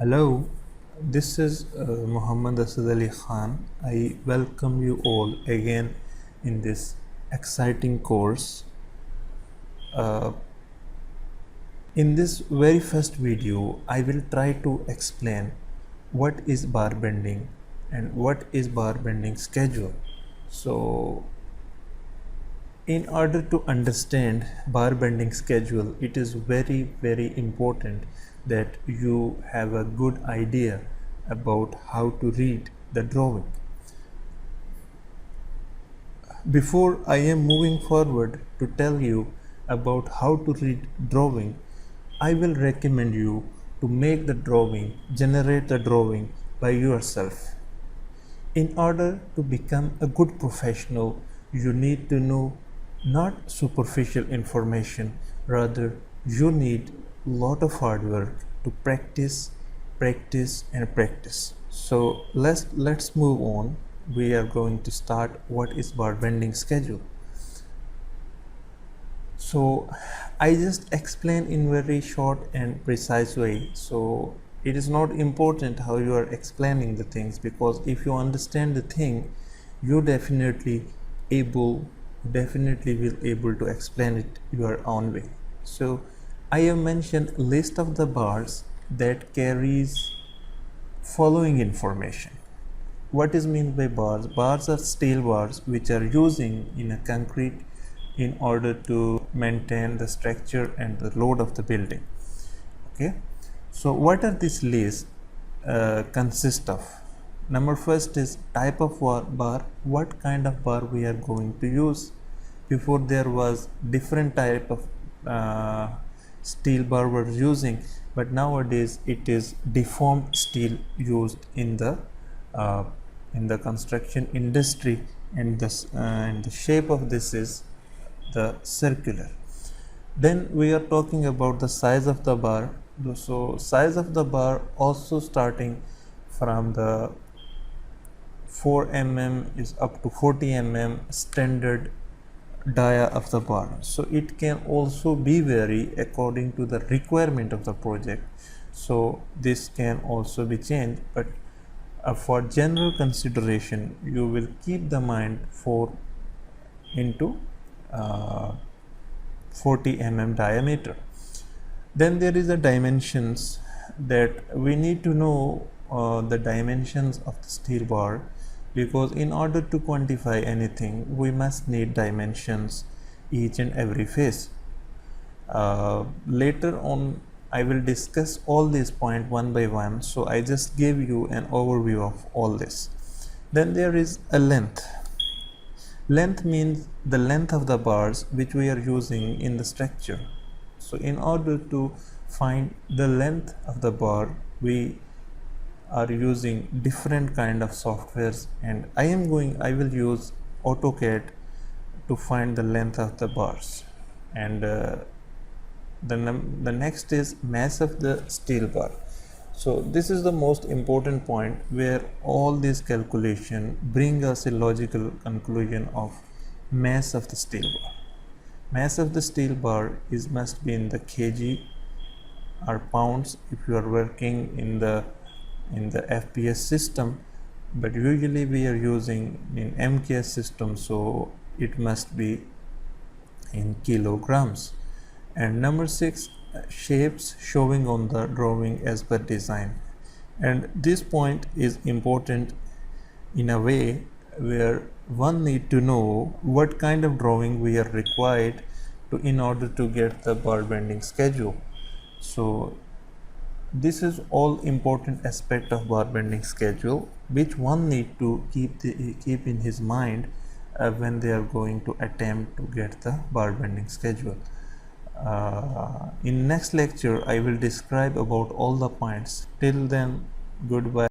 Hello, this is Muhammad Asad Ali Khan. I welcome you all again in this exciting course. Uh, in this very first video, I will try to explain what is bar bending and what is bar bending schedule. So, in order to understand bar bending schedule, it is very important that you have a good idea about how to read the drawing. Before I am moving forward to tell you about how to read drawing, I will recommend you to make the drawing, generate the drawing by yourself. In order to become a good professional, you need to know not superficial information, rather you need a lot of hard work to practice and practice. So let's move on. We are going to start what is bar bending schedule. So I just explain in very short and precise way. So it is not important how you are explaining the things, because if you understand the thing, you definitely will able to explain it your own way. So I have mentioned a list of the bars that carries following information. What is meant by bars? Bars are steel bars which are using in a concrete in order to maintain the structure and the load of the building. Okay, so what are these lists consist of? Number first is type of bar. What kind of bar we are going to use? Before there was different type of steel bar we're using, but nowadays it is deformed steel used in the construction industry, and the shape of this is the circular. Then we are talking about the size of the bar. So size of the bar also starting from the 4 mm is up to 40 mm standard dia of the bar. So it can also be vary according to the requirement of the project. So this can also be changed, but for general consideration you will keep the mind 4 into 40 mm diameter. Then there is a dimensions that we need to know the dimensions of the steel bar, because in order to quantify anything we must need dimensions each and every face. Later on I will discuss all these points one by one, so I just gave you an overview of all this. Then there is a length. Length means the length of the bars which we are using in the structure. So in order to find the length of the bar, we are using different kind of softwares, and I will use AutoCAD to find the length of the bars. And the next is mass of the steel bar. So this is the most important point, where all these calculation bring us a logical conclusion of mass of the steel bar. Mass of the steel bar is must be in the kg or pounds if you are working in the FPS system, but usually we are using in MKS system, so it must be in kilograms. And number 6, shapes showing on the drawing as per design. And this point is important in a way where one need to know what kind of drawing we are required to in order to get the bar bending schedule. So this is all important aspect of bar bending schedule, which one need to keep in his mind when they are going to attempt to get the bar bending schedule. In next lecture I will describe about all the points. Till then, goodbye.